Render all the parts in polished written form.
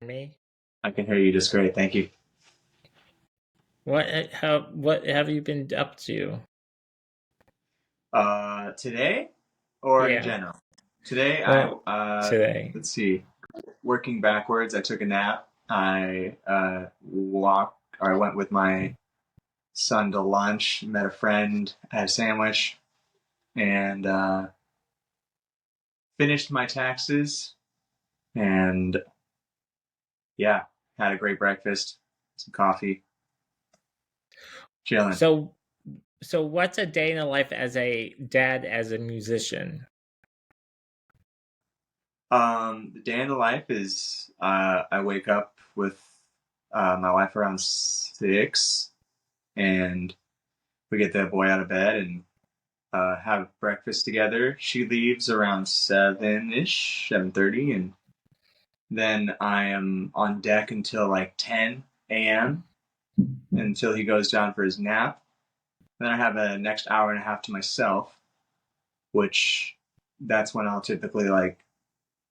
Me? I can hear you just great. Thank you. What have you been up to? Today or in Yeah. general? Today, Well, today. let's see, working backwards, I took a nap. I went with my son to lunch, met a friend, had a sandwich, and finished my taxes. And yeah, had a great breakfast, some coffee, chilling. So so what's a day in the life as a dad as a musician? The day in the life is I wake up with my wife around 6, and we get the boy out of bed and have breakfast together. She leaves around 7-ish, 7:30, and then I am on deck until like 10 a.m. until he goes down for his nap. Then I have a next hour and a half to myself, which that's when I'll typically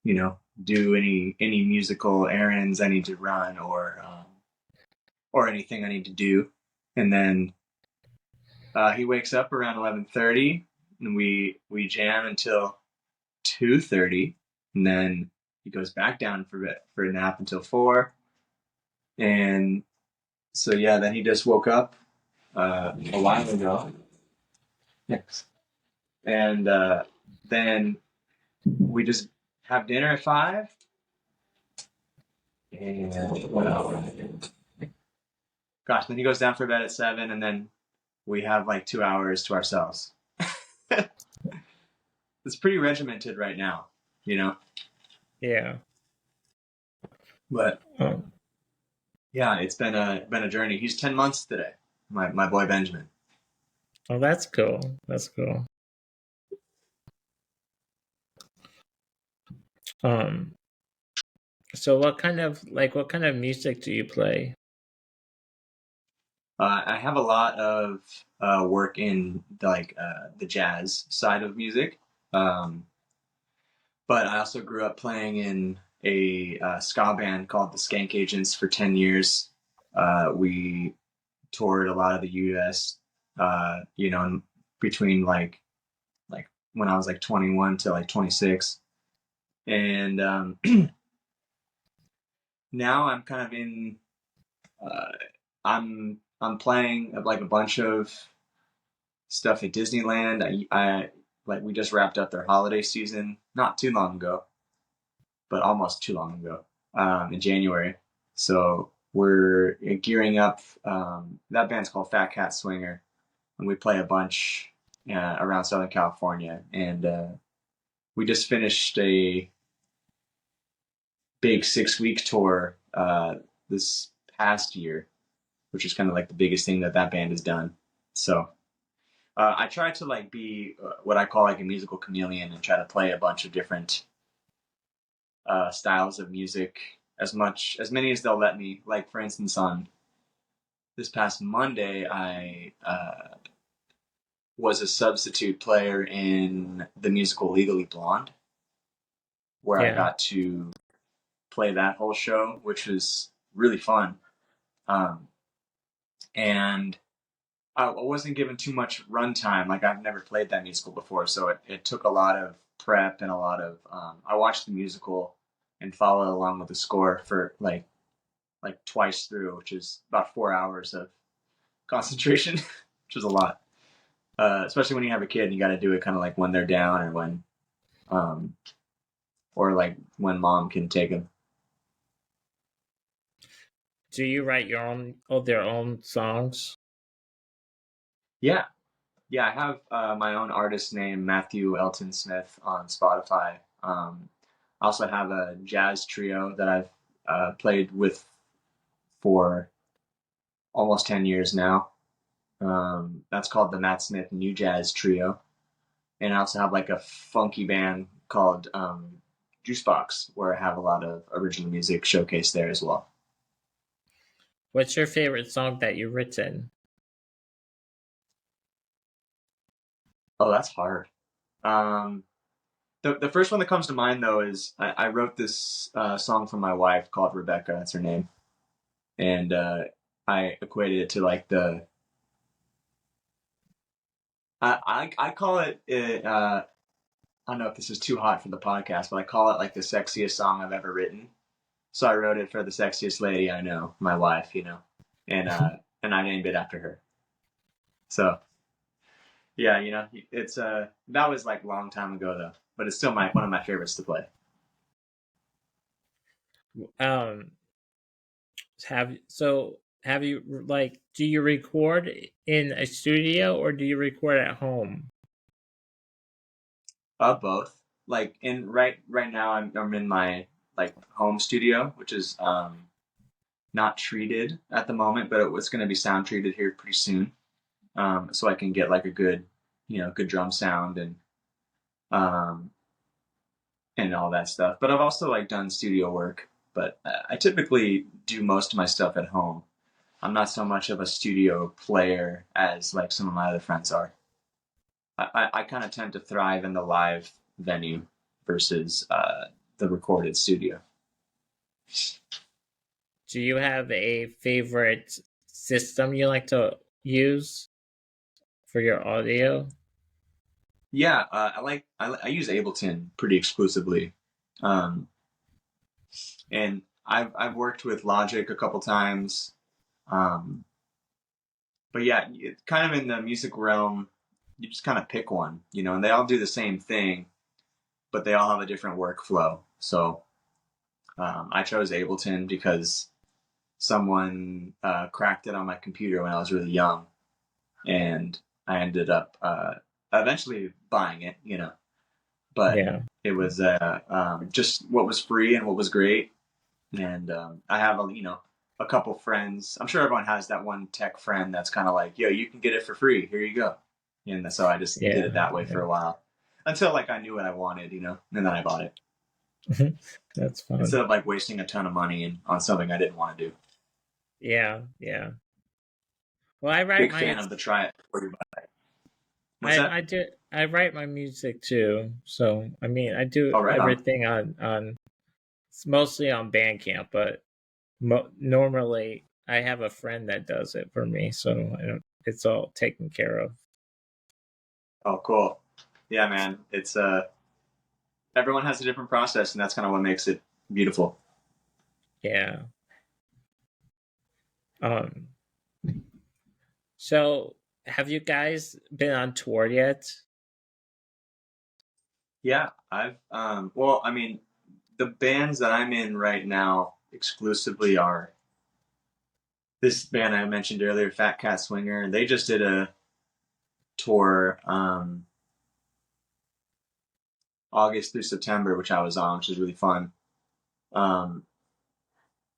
you know do any musical errands I need to run or anything I need to do, and then he wakes up around 11:30, and we jam until 2:30, and then he goes back down for a nap until 4, and so yeah, then he just woke up a while ago. Yes, and then we just have dinner at 5, and well, gosh, then he goes down for bed at 7, and then we have like 2 hours to ourselves. It's pretty regimented right now, you know. Yeah. But Oh, yeah, it's been a journey. He's 10 months today. My boy Benjamin. oh, that's cool. That's cool. Um, so what kind of music do you play? I have a lot of work in the jazz side of music, um, but I also grew up playing in a ska band called the Skank Agents for 10 years. We toured a lot of the U.S. Between like when I was like 21 to like 26, and now I'm kind of in. Uh, I'm playing like a bunch of stuff at Disneyland. I like we just wrapped up their holiday season not too long ago, but almost too long ago, in January. So we're gearing up. That band's called Fat Cat Swinger, and we play a bunch around Southern California. And we just finished a big 6-week tour this past year, which is kind of like the biggest thing that band has done. So I try to like be what I call like a musical chameleon and try to play a bunch of different styles of music, as many as they'll let me. Like for instance, on this past Monday, I was a substitute player in the musical Legally Blonde, where I Yeah. got to play that whole show, which was really fun. Um, and I wasn't given too much runtime. Like I've never played that musical before, so it took a lot of prep and a lot of. I watched the musical and followed along with the score for like twice through, which is about 4 hours of concentration, which is a lot. Especially when you have a kid, and you got to do it kind of like when they're down um, or like when mom can take them. Do you write your own their own songs? Yeah, yeah. I have my own artist name, Matthew Elton Smith, on Spotify. I also have a jazz trio that I've played with for almost 10 years now. That's called the Matt Smith New Jazz Trio. And I also have like a funky band called Juicebox, where I have a lot of original music showcased there as well. What's your favorite song that you've written? Oh, that's hard. Um, The first one that comes to mind though is I wrote this song for my wife called Rebecca. That's her name, and I equated it to like the I call it I don't know if this is too hot for the podcast, but I call it like the sexiest song I've ever written. So I wrote it for the sexiest lady I know, my wife, and I named it after her. So yeah, it's that was like a long time ago though, but it's still my one of my favorites to play. Um, have you like do you record in a studio or do you record at home? Both. Like in right now, I'm in my like home studio, which is not treated at the moment, but it's going to be sound treated here pretty soon. So I can get like a good, good drum sound um, and all that stuff. But I've also like done studio work, but I typically do most of my stuff at home. I'm not so much of a studio player as like some of my other friends are. I kind of tend to thrive in the live venue versus the recorded studio. Do you have a favorite system you like to use for your audio? Yeah, I use Ableton pretty exclusively, um, and I've worked with Logic a couple times, um, but yeah, it's kind of in the music realm. You just kind of pick one, and they all do the same thing, but they all have a different workflow. So I chose Ableton because someone cracked it on my computer when I was really young, and I ended up eventually buying it. But Yeah. it was just what was free and what was great. And I have a couple friends. I'm sure everyone has that one tech friend that's kind of like, yo, you can get it for free. Here you go. And so I just did it Yeah. that way for a while until like I knew what I wanted, and then I bought it Yeah. That's fun. instead of like wasting a ton of money on something I didn't want to do. Yeah, yeah. Well, I write Big my fan of the try it before you buy it. What's I that? I do I write my music too. So I mean, I do Oh, right on. everything on it's mostly on Bandcamp, but normally I have a friend that does it for me, so it's all taken care of. Oh, cool. Yeah, man. It's everyone has a different process, and that's kind of what makes it beautiful. Yeah. Um. So have you guys been on tour yet? Yeah, I've well, I mean, the bands that I'm in right now exclusively are this band I mentioned earlier, Fat Cat Swinger. They just did a tour August through September, which I was on, which was really fun. Um,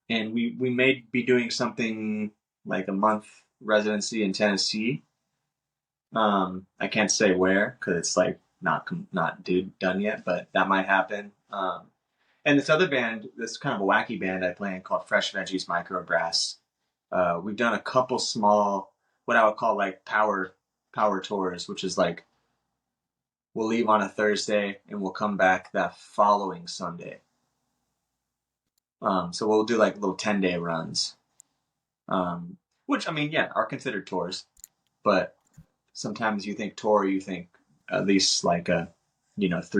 and we may be doing something like a month residency in Tennessee. I can't say where because it's like not done yet, but that might happen. And this other band, this kind of a wacky band I play in called Fresh Veggies Microbrass. We've done a couple small, what I would call like power tours, which is like we'll leave on a Thursday and we'll come back that following Sunday. So we'll do like little 10-day runs, which I mean, yeah, are considered tours, but sometimes you think tour, you think at least like 3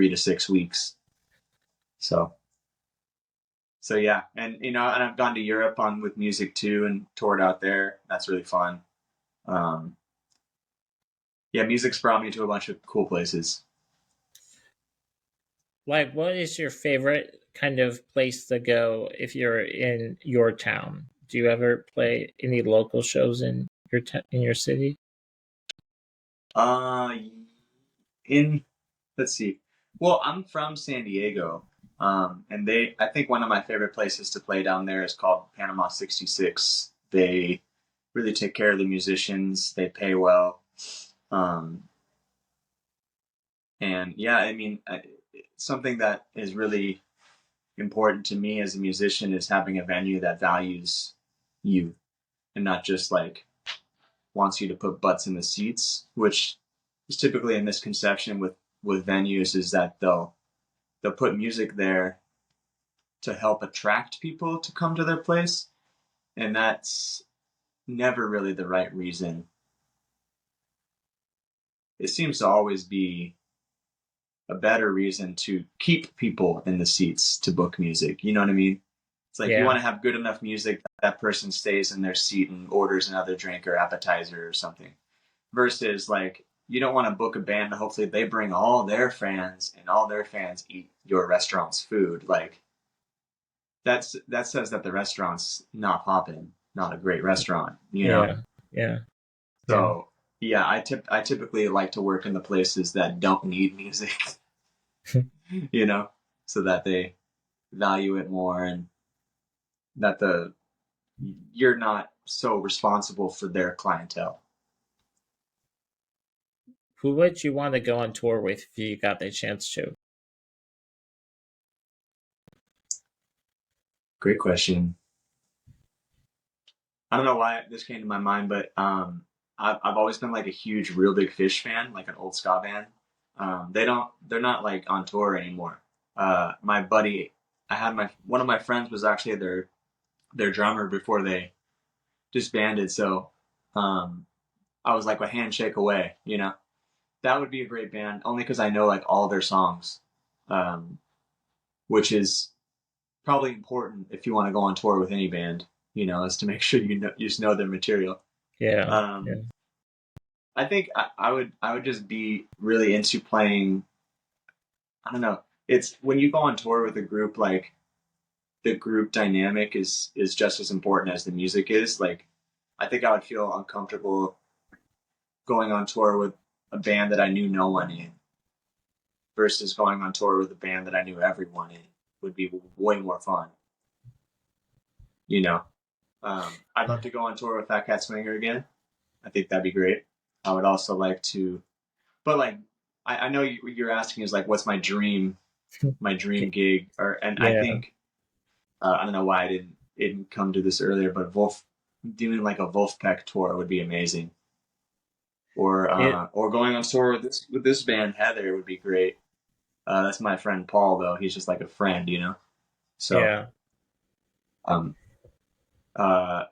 to 6 weeks. So yeah, and and I've gone to Europe on with music too, and toured out there. That's really fun. Um, yeah, music's brought me to a bunch of cool places. Like, what is your favorite kind of place to go if you're in your town? Do you ever play any local shows in in your city? Uh, in let's see. Well, I'm from San Diego, and I think one of my favorite places to play down there is called Panama 66. They really take care of the musicians. They pay well, um, and yeah, I mean, something that is really important to me as a musician is having a venue that values you and not just like wants you to put butts in the seats, which is typically a misconception with venues is that they'll they'll put music there to help attract people to come to their place, and that's never really the right reason. It seems to always be a better reason to keep people in the seats to book music. You know what I mean? It's like you Yeah. want to have good enough music that that person stays in their seat and orders another drink or appetizer or something. Versus like you don't want to book a band and hopefully they bring all their fans and all their fans eat your restaurant's food. Like that says that the restaurant's not popping, not a great restaurant, you know? Yeah. Yeah. Yeah. So yeah, I typically like to work in the places that don't need music, you know, so that they value it more and that the you're not so responsible for their clientele. Who would you want to go on tour with if you got the chance to? Great question. I don't know why this came to my mind, but I've always been like a huge Real Big Fish fan, like an old ska band. They're not like on tour anymore. My buddy, I had my one of my friends was actually their drummer before they disbanded, so um, I was like a handshake away, you know. That would be a great band, only because I know like all their songs, um, which is probably important if you want to go on tour with any band, you know, is to make sure you just know their material. Yeah. Yeah. Um, I think I would just be really into playing. I don't know. It's when you go on tour with a group, like the group dynamic is just as important as the music is. Like I think I would feel uncomfortable going on tour with a band that I knew no one in versus going on tour with a band that I knew everyone in would be way more fun. You know, I'd love to go on tour with Fat Cat Swinger again. I think that'd be great. I would also like to, but like, I know you're asking is like, what's my dream gig, or and I Yeah. think I don't know why I didn't come to this earlier, but Wolf doing like a Wolfpack tour would be amazing, It. or going on tour with this band Heather would be great. That's my friend Paul though; he's just like a friend, you know. So Yeah. um, uh,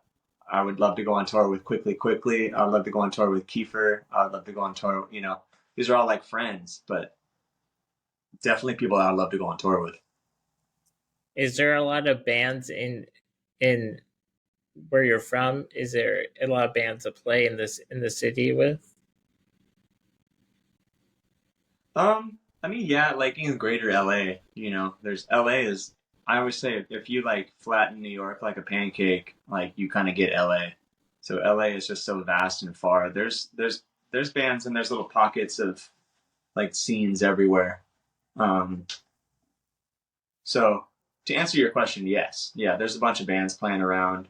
I would love to go on tour with Quickly. I'd love to go on tour with Kiefer. I'd love to go on tour. You know, these are all like friends, but definitely people I'd love to go on tour with. Is there a lot of bands in where you're from? Is there a lot of bands to play in the city with? I mean, yeah, like in greater LA, you know, there's LA is. I always say if you like flatten New York like a pancake, like you kind of get LA. So LA is just so vast and far. There's bands and there's little pockets of like scenes everywhere. Um, so to answer your question, yes, yeah, there's a bunch of bands playing around.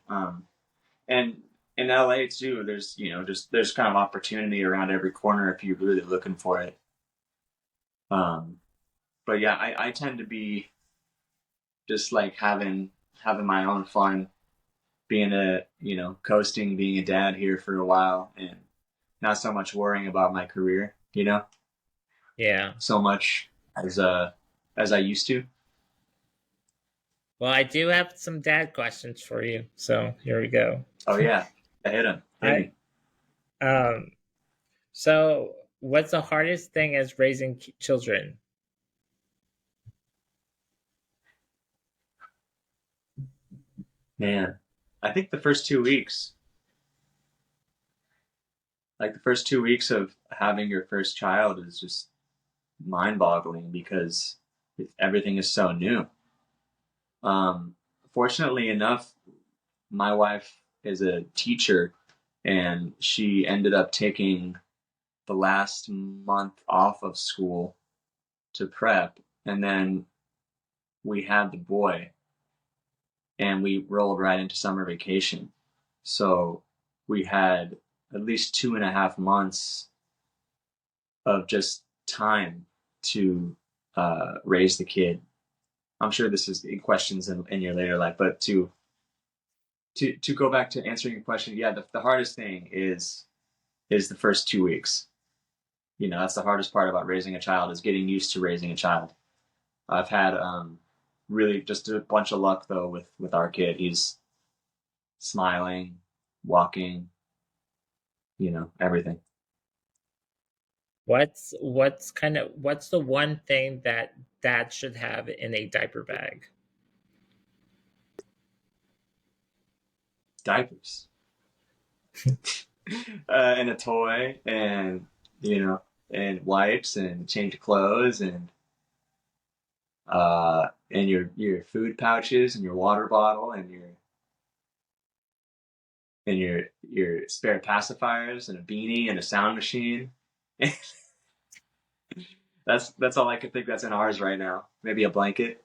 And in LA too, there's you know just there's kind of opportunity around every corner if you're really looking for it. Um, but yeah, I tend to be just like having my own fun, being a you know coasting, being a dad here for a while, and not so much worrying about my career, you know, Yeah. so much as I used to. Well, I do have some dad questions for you. So here we go. Oh yeah, I hit I me, um. So, what's the hardest thing as raising children? man. I think the first 2 weeks, like the first 2 weeks of having your first child, is just mind-boggling because everything is so new. Um, Fortunately enough, my wife is a teacher, and she ended up taking the last month off of school to prep, and then we had the boy, and we rolled right into summer vacation. So we had at least 2.5 months of just time to raise the kid. I'm sure this is in questions in your later life, but to go back to answering your question, yeah, the hardest thing is the first 2 weeks. You know, that's the hardest part about raising a child is getting used to raising a child. I've had really just a bunch of luck though with our kid. He's smiling, walking, everything. What's the one thing that dad should have in a diaper bag? Diapers and a toy you know and wipes and change of clothes and your food pouches and your water bottle and your spare pacifiers and a beanie and a sound machine. That's all I can think that's in ours right now. Maybe a blanket,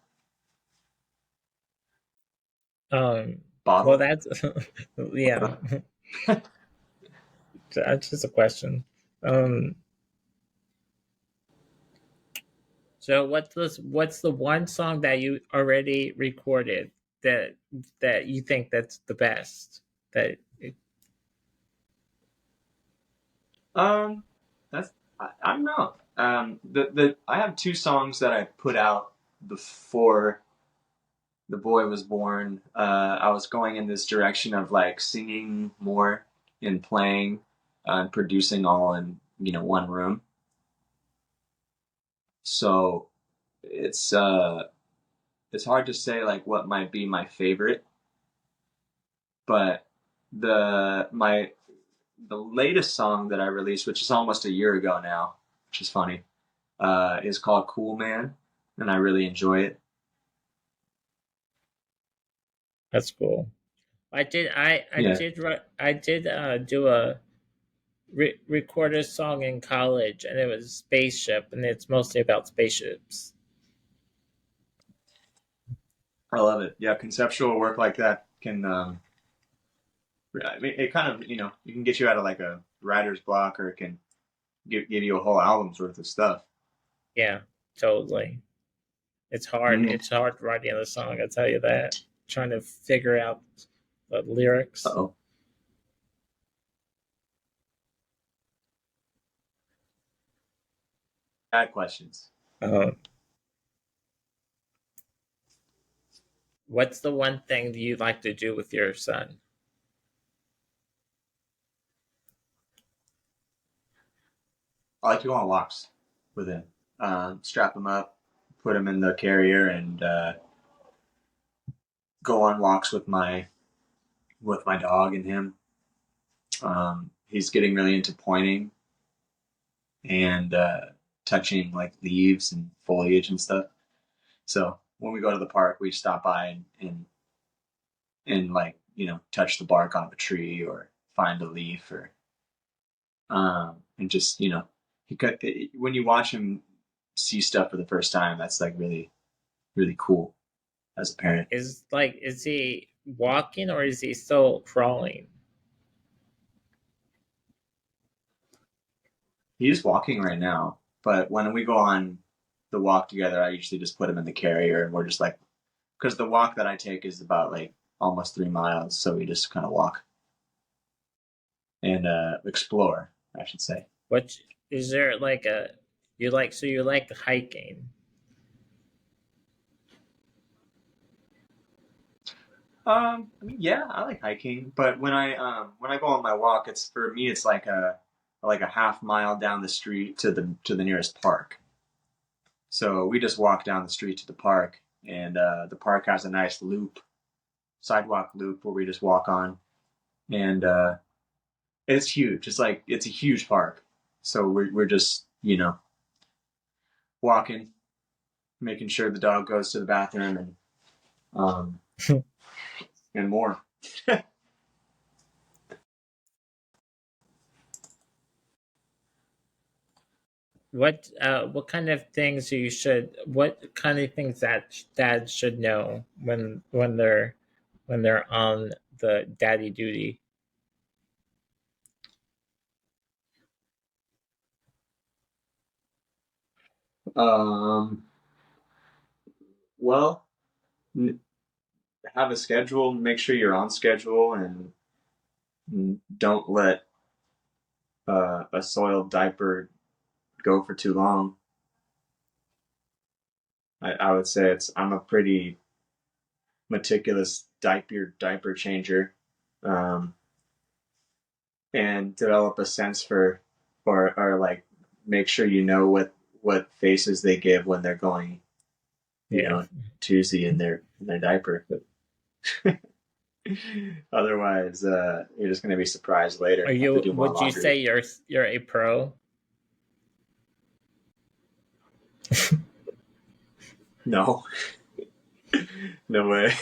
Um, well, bottle. that's yeah. That's just a question. Um, so what's the one song that you already recorded that that you think that's the best? That Um, that's I don't know. The I have two songs that I put out before the boy was born. I was going in this direction of like singing more and playing and producing all in one room. So it's it's hard to say like what might be my favorite, but the latest song that I released, which is almost a year ago now, which is funny, is called Cool Man, and I really enjoy it. that's cool. Yeah. I did do a record a song in college, and it was Spaceship, and it's mostly about spaceships. I love it. Yeah, conceptual work like that can I mean it kind of, you can get you out of like a writer's block or it can give you a whole album's worth of stuff. Yeah, totally. It's hard. Mm-hmm. It's hard writing a song. I tell you that. Trying to figure out the lyrics. Uh-oh. Bad questions. Um, what's the one thing that you'd like to do with your son? I like to go on walks with him. Strap him up, put him in the carrier, and go on walks with my dog and him. He's getting really into pointing and touching like leaves and foliage and stuff. So when we go to the park, we stop by and like touch the bark on a tree or find a leaf or and just he could, when you watch him see stuff for the first time, that's like really really cool as a parent. Is he walking or is he still crawling? He's walking right now, but when we go on the walk together, I usually just put him in the carrier and we're just like, because the walk that I take is about like almost 3 miles, so we just kind of walk and explore, I should say. What is there like a you like? So you like hiking? I mean, yeah, I like hiking, but when I go on my walk, it's for me, it's like a half mile down the street to the nearest park. So we just walk down the street to the park, and the park has a nice loop, sidewalk loop where we just walk on, and it's huge. It's a huge park, so we're just walking, making sure the dog goes to the bathroom um and more. What kind of things you should what kind of things that dads should know when they're on the daddy duty? Um, well, have a schedule, make sure you're on schedule, and don't let a soiled diaper go for too long. I would say I'm a pretty meticulous diaper changer, um, and develop a sense for, or like make sure you know what faces they give when they're going, you Yeah. know, Tuesday in their diaper. Otherwise, you're just gonna be surprised later Are and have to you? do more Would you laundry. say you're a pro? No, no way.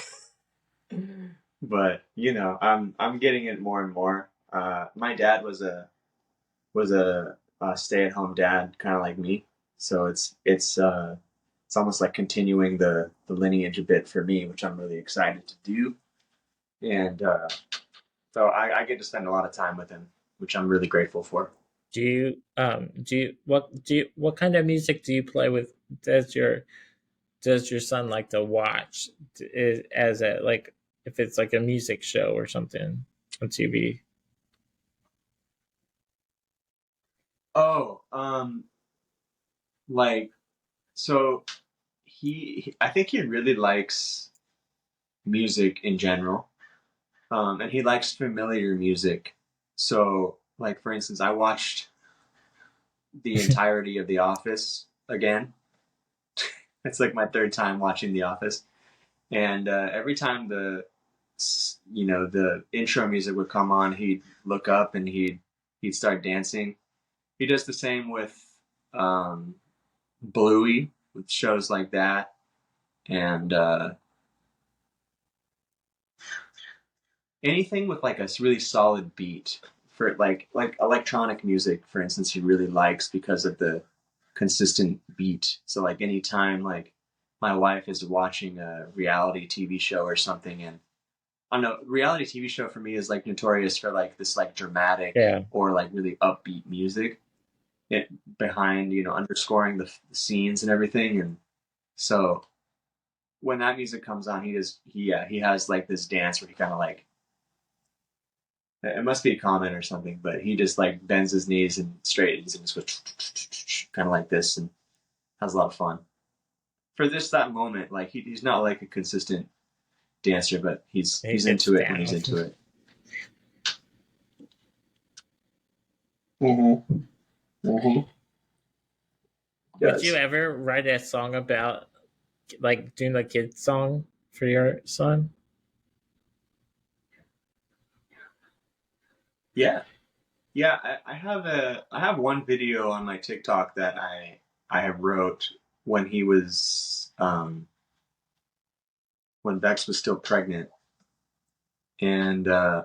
But I'm getting it more and more. My dad was a stay at home dad, kind of like me. So it's almost like continuing the lineage a bit for me, which I'm really excited to do. And so I get to spend a lot of time with him, which I'm really grateful for. What kind of music do you play with? Does your does your son like to watch? As a like if it's like a music show or something on TV? Oh, like so I think he really likes music in general. And he likes familiar music. So, like for instance, I watched the entirety of The Office again. It's like my third time watching The Office, and every time the intro music would come on, he'd look up and he'd start dancing. He does the same with um, Bluey, with shows like that, and anything with like a really solid beat for like electronic music, for instance, he really likes because of the consistent beat. So like anytime like my wife is watching a reality TV show or something, and I don't know, reality TV show for me is like notorious for like this like dramatic Yeah. or like really upbeat music it, behind, underscoring the scenes and everything. And so when that music comes on, he has like this dance where he kind of like, it must be a comment or something, but he just like bends his knees and straightens and just goes kind of like this and has a lot of fun. For this that moment, like he's not like a consistent dancer, but He he's gets into it when he's down. into it. Mm-hmm. Mm-hmm. Would you Does. ever write a song about like doing a kid song for your son? Yeah. Yeah, I have one video on my TikTok that I wrote when he was when Bex was still pregnant, and I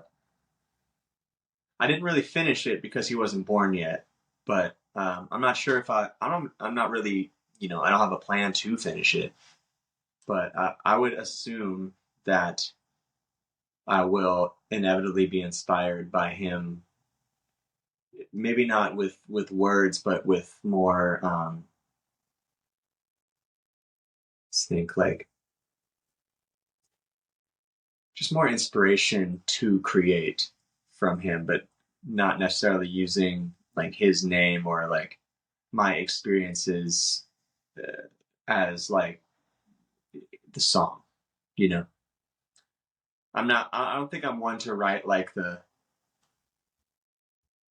didn't really finish it because he wasn't born yet. But I'm not sure if I'm not really, I don't have a plan to finish it. But I would assume that I will inevitably be inspired by him. Maybe not with words, but with more. Let's think like just more inspiration to create from him, but not necessarily using like his name or like my experiences uh, as like the song. You know, I'm not. I don't think I'm one to write like the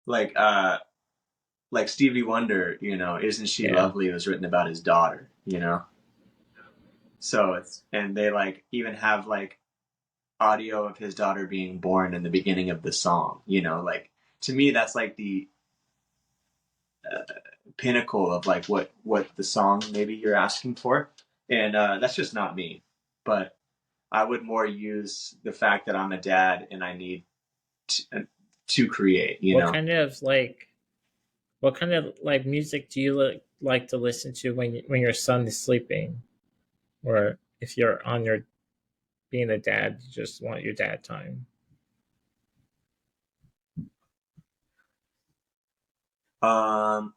like uh like Stevie Wonder. Isn't she Yeah. lovely? Was written about his daughter. So it's and they like even have like audio of his daughter being born in the beginning of the song. Like to me that's like the pinnacle of like what the song maybe you're asking for, and that's just not me. But I would more use the fact that I'm a dad and I need to create. What kind of like what kind of like music do you like to listen to when your son is sleeping, or if you're on your being a dad, you just want your dad time?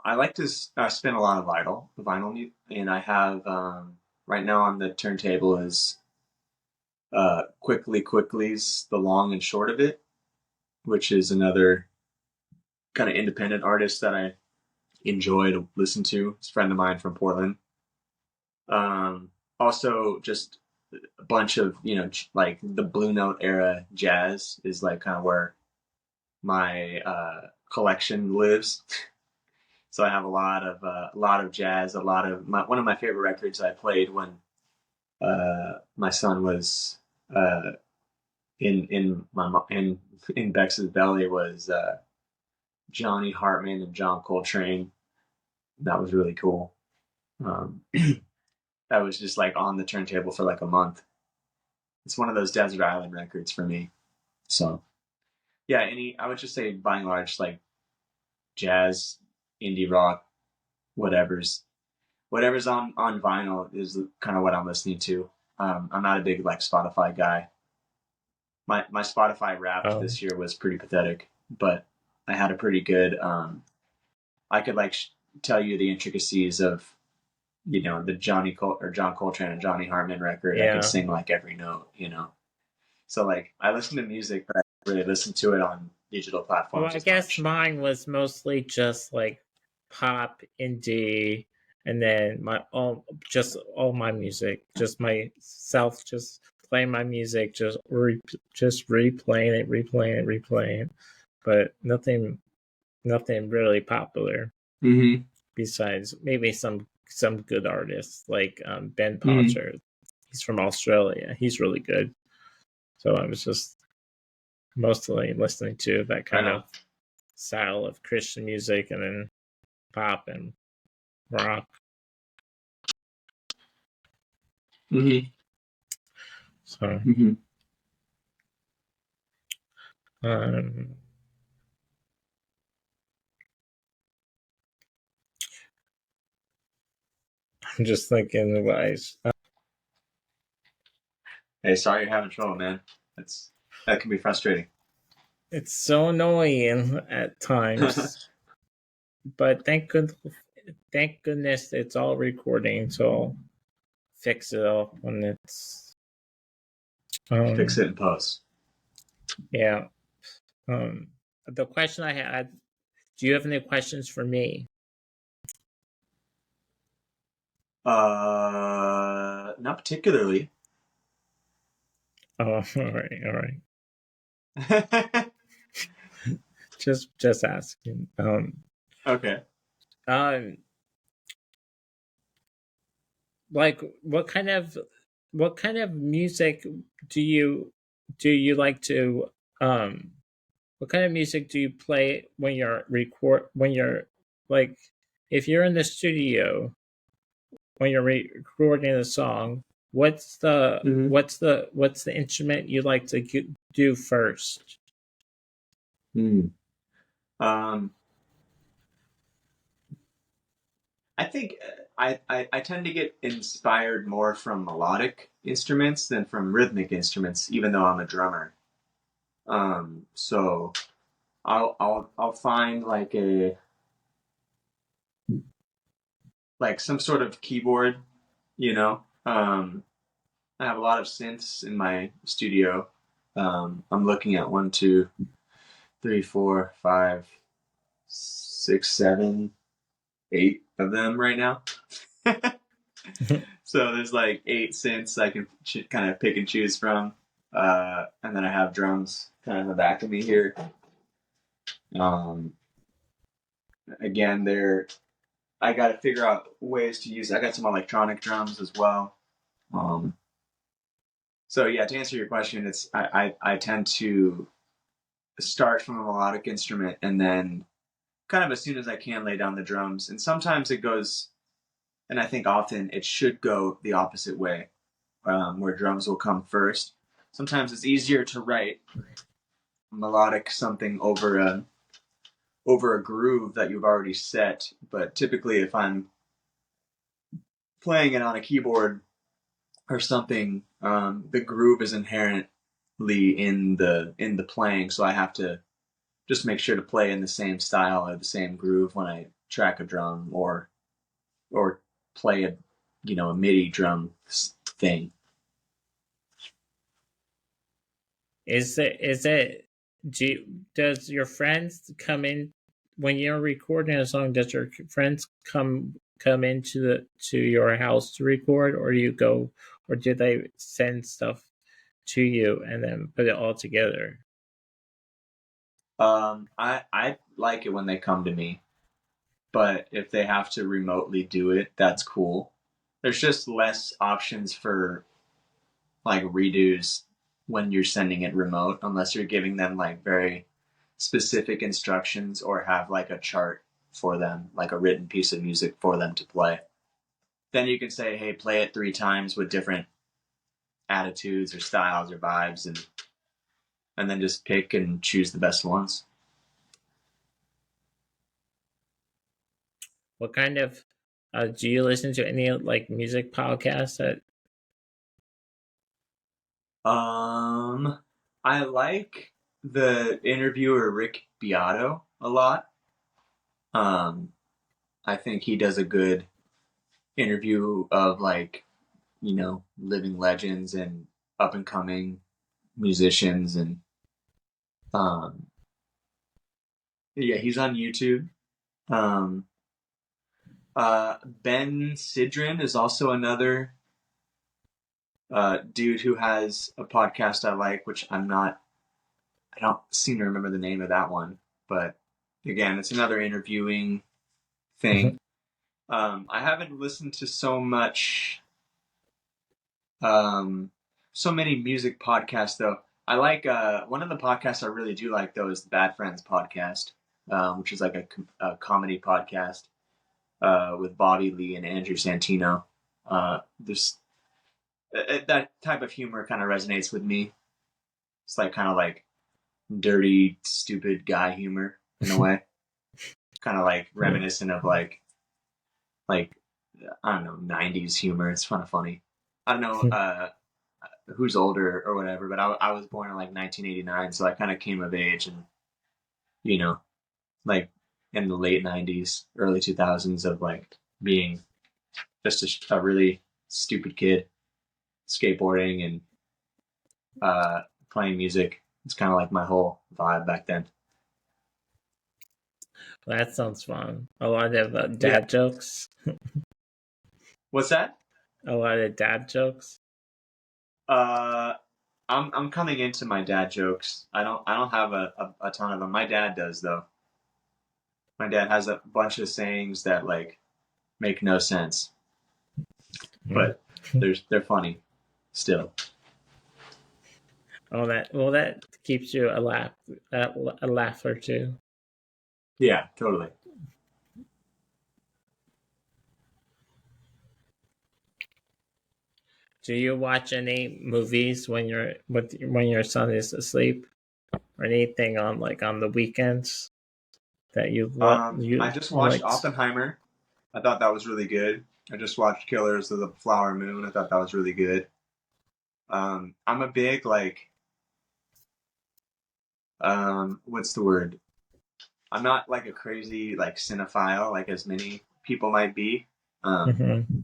I like to spin a lot of vinyl, and I have right now on the turntable is Quickly's The Long and Short of It, which is another kind of independent artist that I enjoy to listen to. It's a friend of mine from Portland. Also, just a bunch of like the Blue Note era jazz is like kind of where my collection lives. So I have a lot of jazz, a lot of one of my favorite records I played when my son was uh, in Bex's belly was Johnny Hartman and John Coltrane. That was really cool. Um, that was just like on the turntable for like a month. It's one of those desert island records for me. So yeah, I would just say by and large like jazz, indie rock, whatever's on vinyl is kind of what I'm listening to. I'm not a big like Spotify guy. My Spotify Wrapped Oh, this year was pretty pathetic, but I had a pretty good. I could like tell you the intricacies of the John Coltrane and Johnny Hartman record. I could yeah. sing like every note. So like I listen to music, but I don't really listen to it on digital Well, platforms I as guess much. mine was mostly just like pop, indie, and then all my music, just myself, just playing my music, just replaying, but nothing really popular Mm-hmm. besides maybe some good artists like Ben Mm-hmm. Potter. He's from Australia. He's really good. So I was just mostly listening to that Right kind on. of style of Christian music and then pop and rock. Mm-hmm. So Mm-hmm. um, I'm just thinking, Hey, sorry you're having trouble, man. That can be frustrating. it's so annoying at times, but thank goodness it's all recording, so I'll fix it up when it's Fix um it in post. yeah. Um, the question I had: do you have any questions for me? Not particularly. Oh, all right. Just asking. Okay. Um, like what kind of music do you like to um what kind of music do you play when you're like if you're in the studio when you're recording a song, Mm-hmm. what's the instrument you like to do first? Mm. Um, I think I tend to get inspired more from melodic instruments than from rhythmic instruments, even though I'm a drummer. So I'll find like some sort of keyboard, you know. I have a lot of synths in my studio. I'm looking at one, two, three, four, five, six, seven, eight of them right now. So there's like eight synths I can kind of pick and choose from. And then I have drums kind of in the back of me here. Um, again, I got to figure out ways to use. I got some electronic drums as well. Um, so yeah, to answer your question, it's I tend to start from a melodic instrument and then kind of as soon as I can lay down the drums. And sometimes it goes, and I think often it should go the opposite way, where drums will come first. Sometimes it's easier to write melodic something over a groove that you've already set. But typically, if I'm playing it on a keyboard or something, the groove is inherently in the playing, so I have to just make sure to play in the same style or the same groove when I track a drum or play a MIDI drum thing. Is it does your friends come in when you're recording a song? Does your friends come come into to your house to record, or do you go, or do they send stuff to you and then put it all together? I like it when they come to me, but if they have to remotely do it, that's cool. There's just less options for like redos when you're sending it remote, unless you're giving them like very specific instructions or have like a chart for them, like a written piece of music for them to play. Then you can say, hey, play it 3 times with different attitudes or styles or vibes, and then just pick and choose the best ones. What kind of do you listen to any like music podcasts that? I like the interviewer Rick Beato a lot. Um, I think he does a good interview of like, living legends and up and coming musicians, and um yeah, he's on YouTube. Um Ben Sidran is also another dude who has a podcast I like, which I don't seem to remember the name of that one, but again, it's another interviewing thing. I haven't listened to so many music podcasts though. I like one of the podcasts I really do like though is the Bad Friends podcast, which is like a comedy podcast with Bobby Lee and Andrew Santino. There's that type of humor kind of resonates with me. It's like kind of like dirty, stupid guy humor in a way, kind of like reminiscent of like I don't know, '90s humor. It's kind of funny. I don't know who's older or whatever, but I was born in like 1989, so I kind of came of age, and you know, like in the late '90s, early 2000s, of like being just a really stupid kid skateboarding and playing music. It's kind of like my whole vibe back then. Well, that sounds fun. A lot of dad Yeah. jokes. What's that? A lot of dad jokes. Uh, I'm coming into my dad jokes. I don't have a ton of them. My dad does though. My dad has a bunch of sayings that like make no sense, but they're funny still. Oh, that keeps you a laugh or two. Yeah, totally. Do you watch any movies when your son is asleep, or anything on like on the weekends that I you just watched liked? Oppenheimer. I thought that was really good. I just watched Killers of the Flower Moon. I thought that was really good. I'm a big like what's the word? I'm not like a crazy like cinephile like as many people might be. Um, Mm-hmm.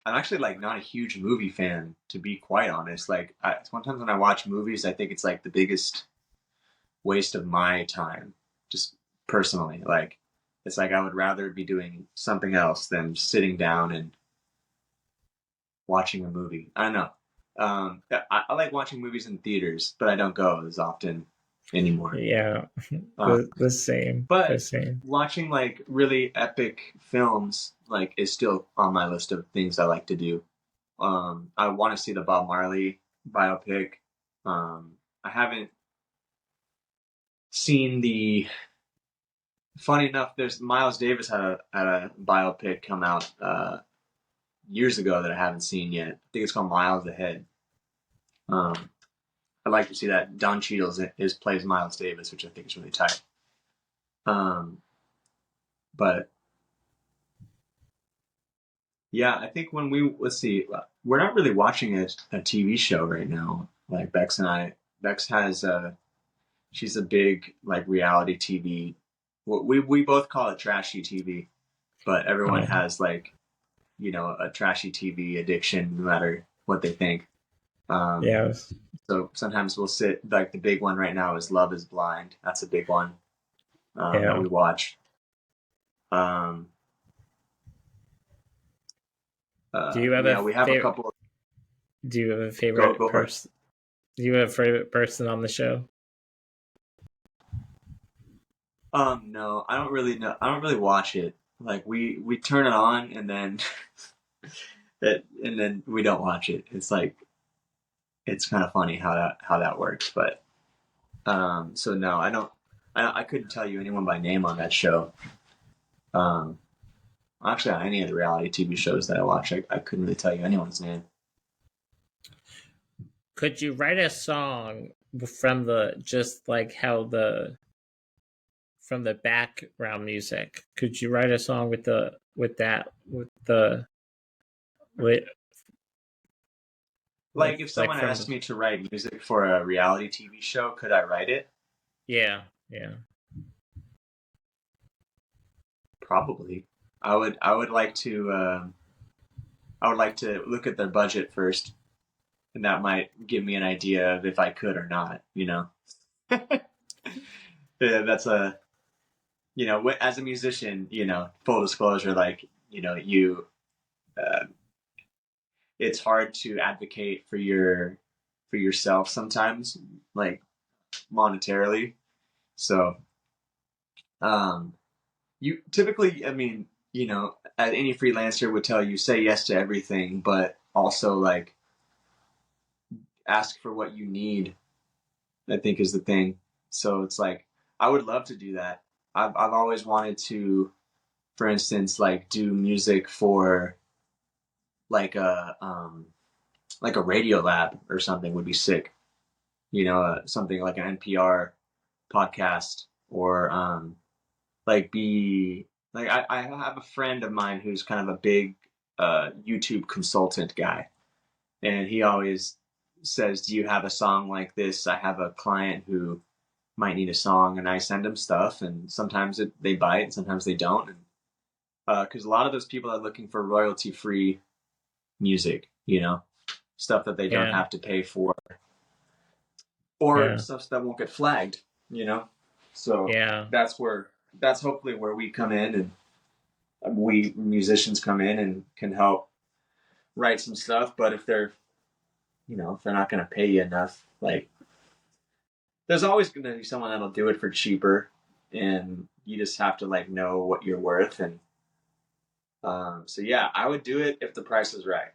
I'm actually like not a huge movie fan, to be quite honest. Like sometimes when I watch movies, I think it's like the biggest waste of my time, just personally. Like it's like I would rather be doing something else than sitting down and watching a movie. I don't know. I like watching movies in theaters, but I don't go as often anymore. Yeah, Uh, the same, the but same. watching like really epic films like is still on my list of things I like to do. I want to see the Bob Marley biopic. I haven't seen the. Funny enough, there's Miles Davis had a biopic come out years ago that I haven't seen yet. I think it's called Miles Ahead. Um, I'd like to see that. Don Cheadle is plays Miles Davis, which I think is really tight. Um, but yeah, I think when let's see, we're not really watching a TV show right now. Like Bex and I, Bex has she's a big like reality TV. We both call it trashy TV, but everyone Oh, has like a trashy TV addiction, no matter what they think. Um, yes. so sometimes we'll sit like the big one right now is Love Is Blind. That's a big one that Yeah. we watch. Um, Do you have a Yeah, we have a favorite? couple. Do you have a Go favorite go ahead. person? Do you have a favorite person on the show? No, I don't really know. I don't really watch it. Like we turn it on and then and then we don't watch it. It's like it's kind of funny how that works. But so no, I don't. I couldn't tell you anyone by name on that show. Um, Actually, on any of the reality TV shows that I watch, I couldn't really tell you anyone's name. Could you write a song from the just like how the from the background music? Could you write a song with the with that with Like if like someone from asked me to write music for a reality TV show, could I write it? yeah, yeah. Probably. I would like to. I would like to look at their budget first, and that might give me an idea of if I could or not. You know, yeah, that's a as a musician, full disclosure, like you, uh, it's hard to advocate for yourself sometimes, like monetarily. So, um, you typically, I mean, any freelancer would tell you say yes to everything, but also like ask for what you need. I think is the thing. So it's like I would love to do that. I've always wanted to, for instance, like do music for like a radio lab or something would be sick. Something like an NPR podcast or like be like I have a friend of mine who's kind of a big YouTube consultant guy, and he always says, "Do you have a song like this? I have a client who might need a song," and I send him stuff, and sometimes they bite, and sometimes they don't, and because a lot of those people are looking for royalty free music, stuff that they don't Yeah, have to pay for, or yeah, stuff that won't get flagged, you know. So yeah. that's where that's hopefully where we come in, and we musicians come in and can help write some stuff. But if they're not going to pay you enough, like there's always going to be someone that'll do it for cheaper, and you just have to like know what you're worth. And so yeah, I would do it if the price was right.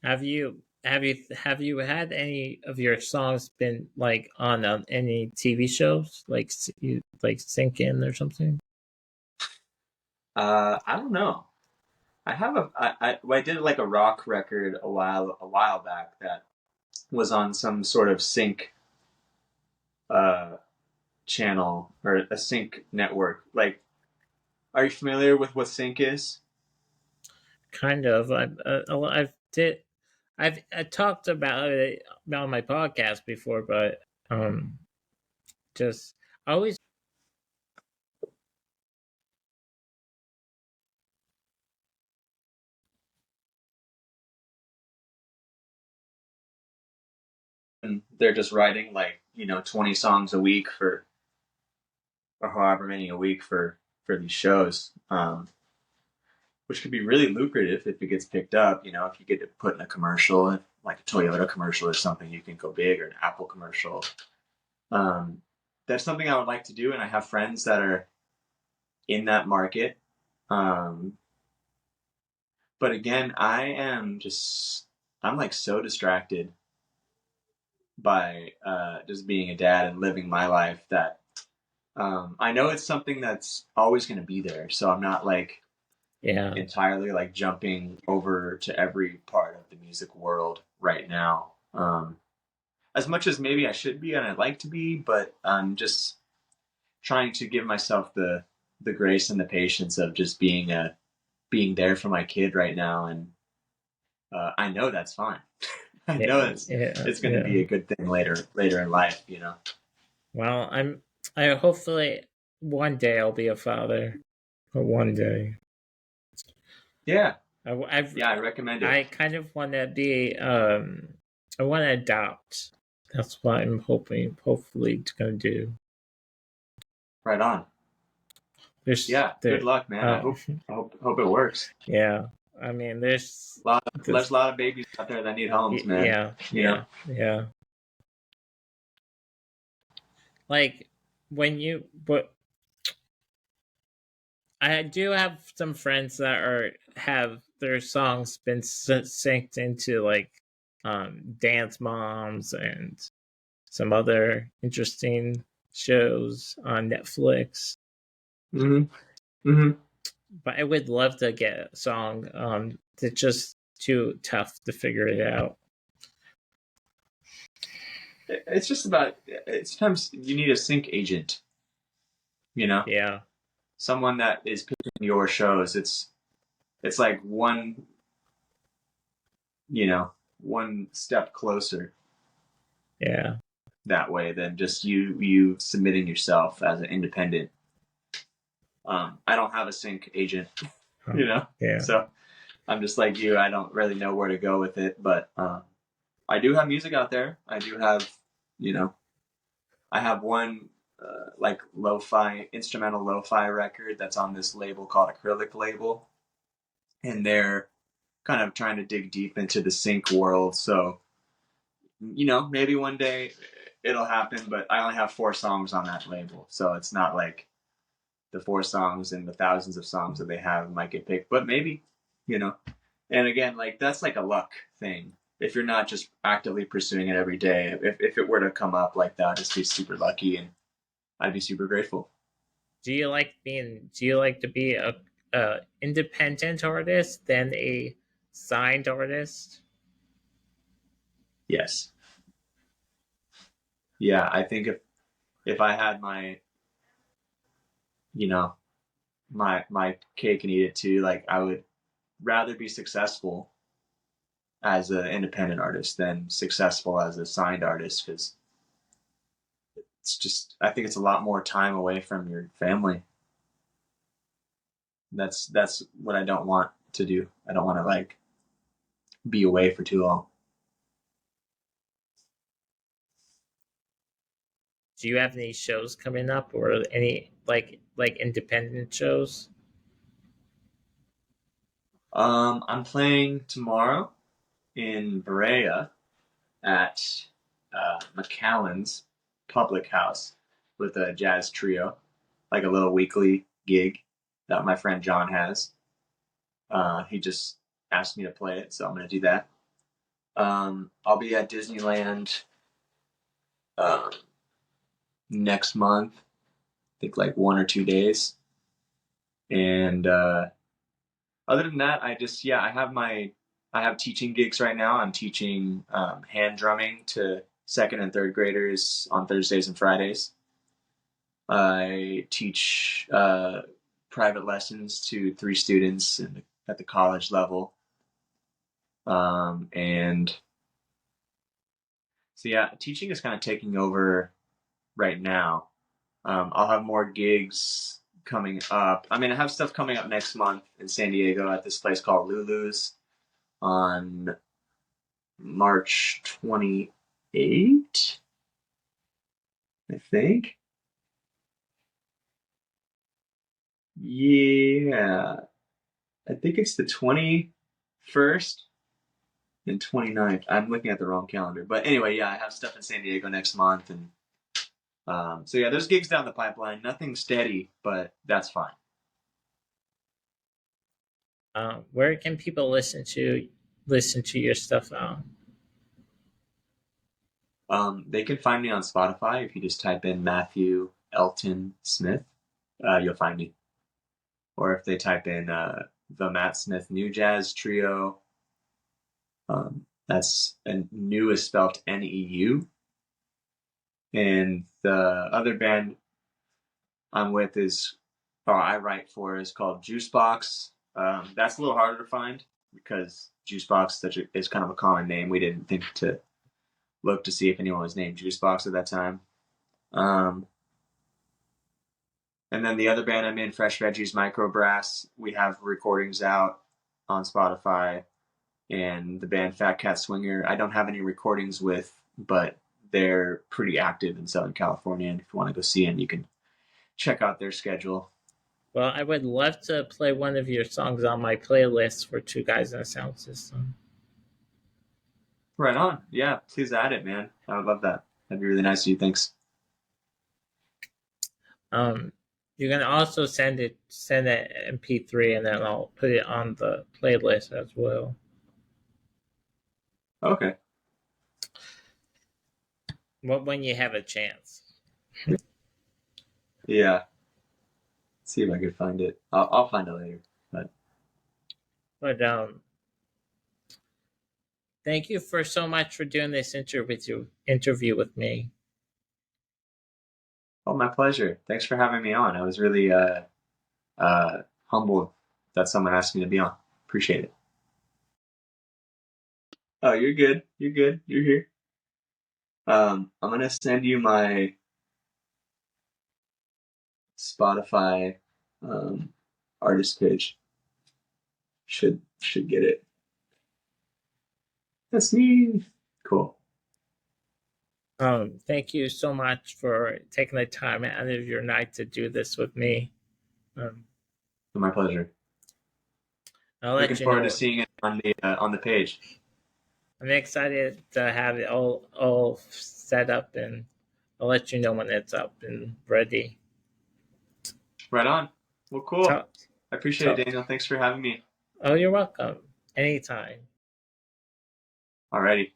Have you had any of your songs been like on any TV shows like you like Sync In or something? I don't know. I did like a rock record a while back that was on some sort of sync uh channel or a sync network. Like, are you familiar with what sync is? Kind of. I talked about it on my podcast before, but just always And they're just writing like 20 songs a week for or however many a week for these shows, which could be really lucrative if it gets picked up. If you get to put in a commercial, like a Toyota commercial or something, you can go big, or an Apple commercial. Um, that's something I would like to do, and I have friends that are in that market. Um, but again, I'm like so distracted by just being a dad and living my life that I know it's something that's always going to be there. So I'm not like yeah. entirely like jumping over to every part of the music world right now. As much as maybe I should be and I'd like to be, but I'm just trying to give myself the grace and the patience of just being there for my kid right now, and I know that's fine. I know Yeah, yeah, it's going to yeah. be a good thing later in life. Well, I hopefully one day I'll be a father. But one day. Yeah, I've yeah, I recommend it. I kind of want to be I want to adopt. That's what I'm hopefully gonna do. Right on. There's Yeah, good there. luck, man. Uh, I hope it works. yeah. I mean, there's There's this. a lot of babies out there that need homes, man. Yeah, You know. yeah. Like when you, but I do have some friends that are have their songs been synced into like Dance Moms and some other interesting shows on Netflix. Hmm. Hmm. But I would love to get a song. It's just too tough to figure it out. It's just about. Sometimes you need a sync agent. You know, Yeah, someone that is picking your shows. It's like one step closer yeah, that way than just you submitting yourself as an independent. I don't have a sync agent, huh, you know, yeah. so I'm just like you. I don't really know where to go with it, but I do have music out there. I do have, you know, I have one like lo-fi instrumental lo-fi record that's on this label called Acrylic Label, and they're kind of trying to dig deep into the sync world. So maybe one day it'll happen, but I only have 4 songs on that label, so it's not like the 4 songs and the thousands of songs that they have might get picked, but maybe, you know. And again, like that's like a luck thing. If you're not just actively pursuing it every day, if it were to come up like that, I'd just be super lucky and I'd be super grateful. Do you like being? Do you like to be a independent artist than a signed artist? Yes. Yeah, I think if I had you know, my cake and eat it too, like I would rather be successful as an independent artist than successful as a signed artist because it's just I think it's a lot more time away from your family. That's what I don't want to do. I don't want to like be away for too long. Do you have any shows coming up or any like independent shows? I'm playing tomorrow in Berea at McAllen's Public House with a jazz trio, like a little weekly gig that my friend John has. He just asked me to play it, so I'm going to do that. I'll be at Disneyland um, next month. I think like 1 or 2 days. And other than that, I have teaching gigs right now. I'm teaching hand drumming to second and third graders on Thursdays and Fridays. I teach private lessons to 3 students at the college level. And so yeah, teaching is kind of taking over right now. I'll have more gigs coming up. I mean, I have stuff coming up next month in San Diego at this place called Lulu's on March 28th, I think. Yeah, I think it's the 21st and 29th. I'm looking at the wrong calendar. But anyway, yeah, I have stuff in San Diego next month. And so, yeah, there's gigs down the pipeline. Nothing steady, but that's fine. Where can people listen to your stuff on? They can find me on Spotify if you just type in Matthew Elton Smith. You'll find me. Or if they type in the Matt Smith New Jazz Trio, that's and new is spelled Neu. And the other band I'm with or I write for, is called Juicebox. That's a little harder to find because Juicebox is kind of a common name. We didn't think to look to see if anyone was named Juicebox at that time. Um, and then the other band I'm in, Fresh Veggies Microbrass, we have recordings out on Spotify. And the band Fat Cat Swinger, I don't have any recordings with, but they're pretty active in Southern California. And if you want to go see them, you can check out their schedule. Well, I would love to play one of your songs on my playlist for Two Guys in a Sound System. Right on. Yeah, please add it, man. I would love that. That'd be really nice of you. Thanks. Um, you can also send an MP3, and then I'll put it on the playlist as well. Okay. When you have a chance. Yeah. See if I could find it. I'll find it later. But thank you for so much for doing this interview with me. Oh, my pleasure. Thanks for having me on. I was really humbled that someone asked me to be on. Appreciate it. Oh, you're good. You're good. You're here. I'm gonna send you my Spotify artist page. Should get it. That's me. Cool. Thank you so much for taking the time out of your night to do this with me. My pleasure. I'll Looking let you forward know. to seeing it on the page. I'm excited to have it all set up, and I'll let you know when it's up and ready. Right on. Well, cool. So, I appreciate it, Daniel. Thanks for having me. oh, you're welcome. Anytime. Alrighty.